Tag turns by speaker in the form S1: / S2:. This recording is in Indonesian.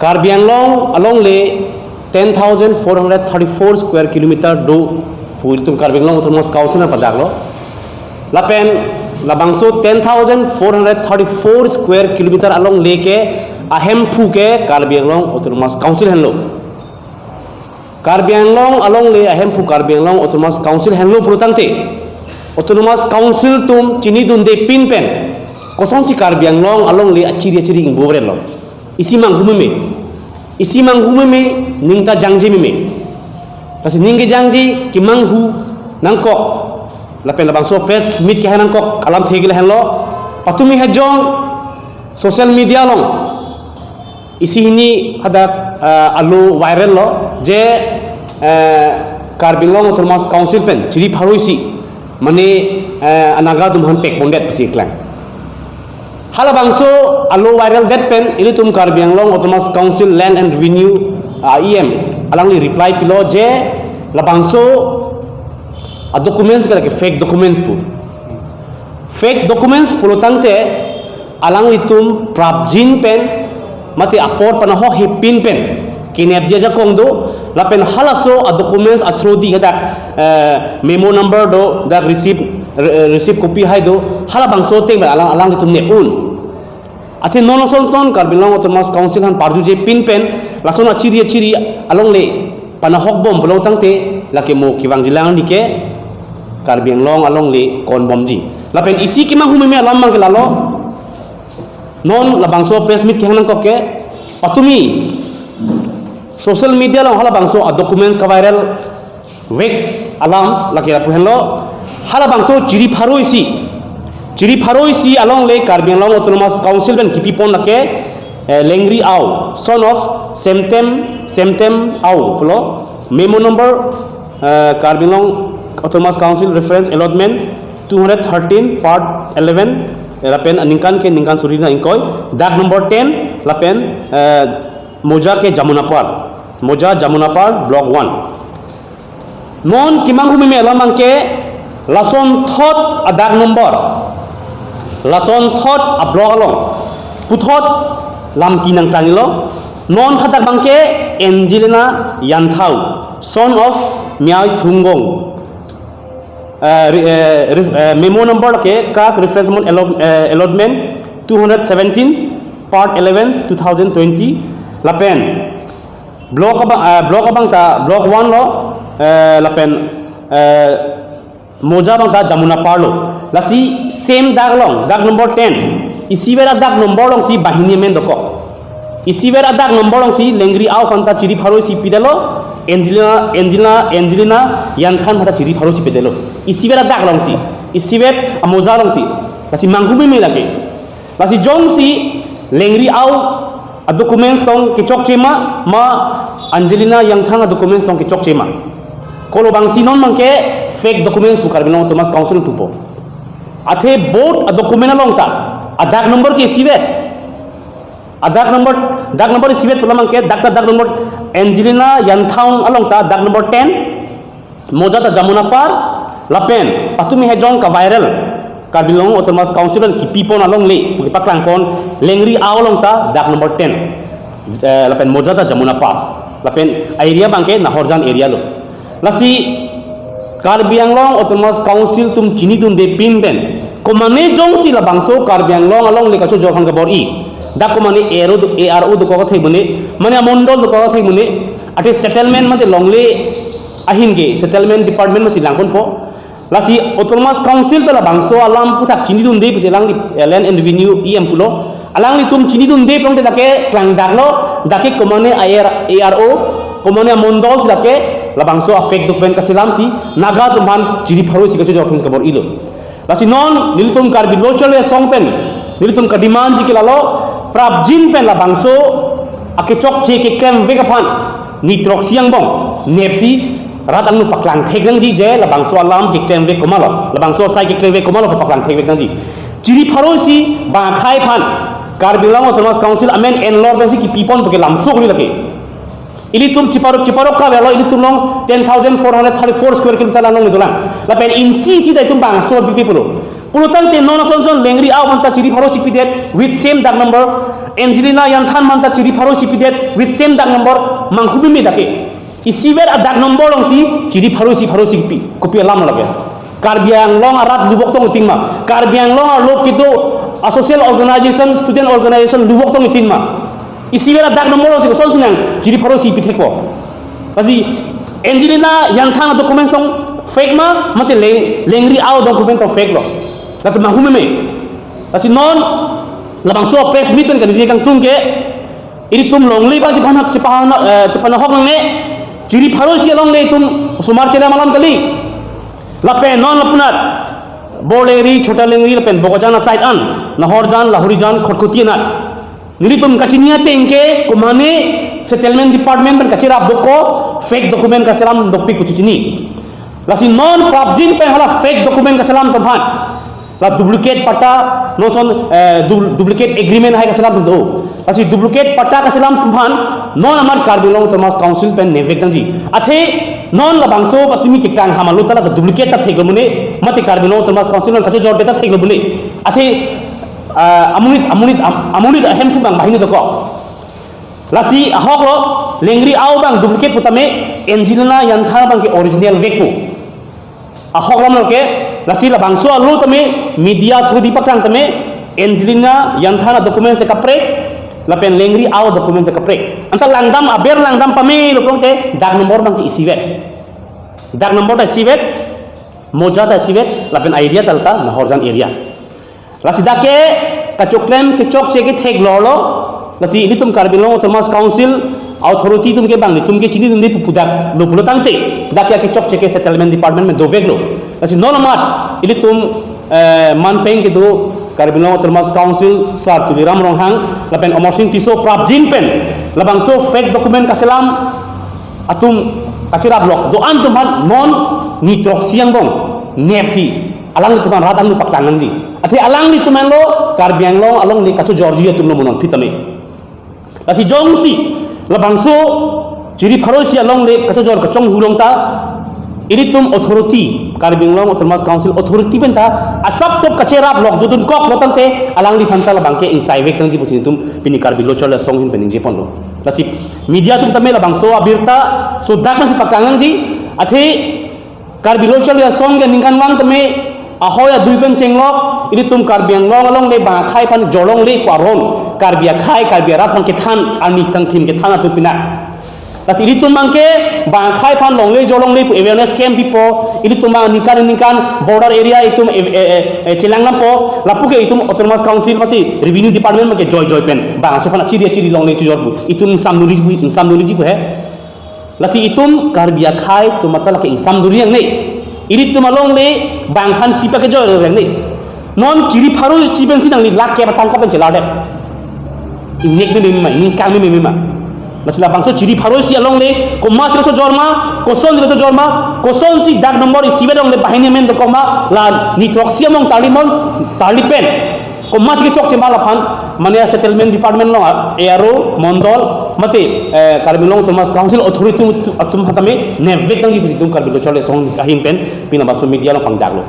S1: Karbi Anglong along le 10,434 square kilometer do puri tum Karbi Anglong utur mas kausin na padaglo lapen labangso 10,434 square kilometer along leke ahem phuke Karbi Anglong utur mas council henlo Karbi Anglong along le ahem phu Karbi Anglong utur mas council henlo prutangte autonomous council tum chini dunde pin pen kosong si Karbi Anglong along le achiri ingboren lo isi manghume me ningta jangji me kasi ningge jangji ki manghu nangkok lapen labang so pes mit ke nangkok alam thegil henlo patumi hejong social media long isi ini ada alu viral lo je Karbi Anglong autonomous council pen chiri pharoisi mane anaga tum han pek bondet psiklang halabangso alo viral that pen ini tum Karbi Anglong autonomous council land and revenue IEM alangli reply pilo je labangso documents ka fake documents pu tangte alangli tum prabjin pen mati apor panaho he pin pen kinep je jakong do lapen halaso documents athrodi hada memo number do that receive copy hai do halabangso teng alang tum ne un ate non son Karbi Anglong autonomous council han parju je pin pen lason chiri along le panahok bom blo tangte lake mo kiwang jilang nike Karbi Anglong along le kon bomji lapen isi ki manghumi me alam mang lalo non labangso press meet kehanang koke patumi social media long halabangso documents ka viral wek alam lake rapu henlo halabangso chiri pharoisi along le Karbi Anglong autonomous council ben kipipon lake lengri au son of semtem au plo memo number Karbi Anglong autonomous council reference allotment 213 part 11 lapen ningkan surina ingkoi dag number 10 lapen moja jamunapar block 1 non kimang humi me alamang ke lason thot adag number lason thot ablok along puthot lam kinang tangilo non hatak bangke Angelina Yanthau son of Miao Thungong memo number ke kak reference allotment 217 part 11 2020 lapen block abang ta block 1 lo lapen moja bang ta Jamunapar lo lasi same dag long dag number 10 isi vera dag number long si bahini men doko isi vera dag number long si lengri au kanta chiri pharo si pidelo Angelina Yanthan mata chiri pharo si pidelo isi vera dag long si isi ver moja long si lasi manghumi me lake lasi jong si lengri au documents tong kechok chema ma Angelina Yanthan documents tong kechok chema kolo bang sinon mangke fake documents bu Karbi Anglong autonomous council tupo athe board document along ta adak number ke sivet adak number dag number sivet pula mangke dag number Angelina Yanthang along ta dag number 10 moja ta Jamunapar lapen patumi hejong ka viral Karbi Anglong autonomous council ki pipon along le ki paklang kon lengri along ta dag number 10 lapen moja ta Jamunapar lapen area bangke Nahorjan area lo lasi Karbi Anglong autonomous council tum chini dun de pin ben komane jong si labangso Karbi Anglong along le kacho jokan ka bori da komane aro do ko thai bune mane mondol do ko thai bune ate settlement mate longle ahinge settlement department ma silangkon po lasi autonomous council pe labangso alam puthak chini dun de pe lang land and revenue em pulo alang li tum chini dun de plong de dake klang daglo dake komane aro komane mondol dake labangso fake document ka silam si naga tumhan chiri pharo si kacho jokin kabor ilo lasi non nilitum Karbi lochole songpen nilitum ka demand ji kilalo prabjin pen labangso akechok che ke kem vega phan nitrok siang bong nepsi ratang nu paklang thegrang ji je labangso alam ke kem ve komalo labangso sai ke kem ve komalo paklang thegrang ji chiri pharo si ba khai phan Karbi Anglong autonomous council amen enlor besi ki pipon pake lamso kuri lake ili tum ciparo ka velo ili tum long 10,434 square kilometer lang nong idulang lapen inci si dai tum bang so pipi pulo Pulutan te non son lengri aw manta chiri pharo sipidet with same dag number. Angelina Yanthan manta chiri pharo sipidet with same dag number. Manghubi me dake. Isiber a dag number long si chiri pharo sipi. Kopi alam lage. Karbiang long arat lubok tong tingma. Karbiang long arlo kito a social organization, student organization lubok tong tingma. Isiber a dag number long si son sinang chiri pharo sipi thekpo. Kasi Angelina Yanthan document tong fake ma mate lengri aw document tong fake lo. Lalu mahu meme, asi non, labang so press meet kan jadi kang tungke, ini tum longli bang cepat hok nang ne, ciri pharo si long ne tum sumar cila malam kali, lapen non lapunat, bolengri छोटा lengri lapen bogojana side an, nahorjan lahorijan khotkhutianat, nili tum kaciniya tengke kumane settlement department pen kacira doko fake document kacelam dokpi kucicini, lasi non prabjin pen hala fake document kacelam tuhan. La duplicate pata no son duplicate agreement hai kasalam do asi duplicate pata kasalam tuhan non amar karbilong thomas council pen nevek dangji athe non la bangso patumi ke kang hamalu tala duplicate ta theglo mune mate karbilong thomas council non kache jor data theglo mune athe amunit ahem pu bang bahini doko lasi ahok lo lengri aw bang duplicate putame Angelina Yanthan bang ke original vekpu ahok lam ke lasi la bangso alu tame media through di pakang tame Angelina Yanthan document te kapre la pen lengri aw document te kapre anta langdam aber langdam pame lo te dag nomor bang ke isivet dag nomor ta isivet moja ta isivet la pen idea talta nahorjan area lasi dake kachoklem ke chok che ke thek lolo lasi ini tum karbilong thomas council authority तुम के बांगली तुम के चीनी तुम दे पुदा लो पुलो तंगते दाके के चौक चेके सेटलमेंट डिपार्टमेंट में दो वेगलो ऐसे नॉन मार्ट इली तुम मान पेंग के दो कार्बिनो थर्मस काउंसिल सार तुली राम रोंहांग लपेन अमरसिंग तिसो प्राप्जिन पेन लबांगसो फेक डॉक्यूमेंट का सलाम अतुम कचरा ब्लॉक दो आन तुमान नॉन निट्रोक्सियंग बोंग नेपसी अलांग तुमान रात अंगु पक्तांगन जी अथे अलांग नि तुमान लो कार्बियांग लो अलोंग नि कचो जॉर्जिया तुम लो मुनों फितमे लसी जोंगसी labangso ciri pharo si along le kata jor kacong hulong ta ini tum authority karbing long thomas council authority benta asap sop kacera blok dudun kok lotante alang di phanta labang ke insai vek tangji pusin tum pini karbi lo chola song hin pening jepon lo lasi media tum tame labangso abirta so dak mas pakangang ji athe karbi lo chola song ge ningkan wang tame ahoya duipen chenglok ini tum karbiang long along le ba khai pan jolong le kwaron karbia khai karbia rat pang ke than ani tang thim ke thana tu pina las ini tum mangke ba khai pan long le jolong le awareness camp pipo ini tum ba nikan border area itum chelangnam po lapuke itum autonomous council mati revenue department mangke joy pen ba so pana chiri long le chijor bu itum samnuri ji bu hai lasi itum karbia khai tu matala ke insam duri yang ne ini tu malong le bangpan pipa ke joy reng ni non ciri pharu siben sinang ni lak ke batang kapen celade ini ke mema ini kami mema masih bangso ciri pharu si along le ko mas ko jorma ko son si dag nomor sibe dong le bahini men to koma la nitroxia mong talipen ko mas ke chok chema la phan mane settlement department lo ero mondol mate karbilong thomas council authority atum hatame nevek tang ji tum karbilo chole song kahin pen pina baso media lo pang daglo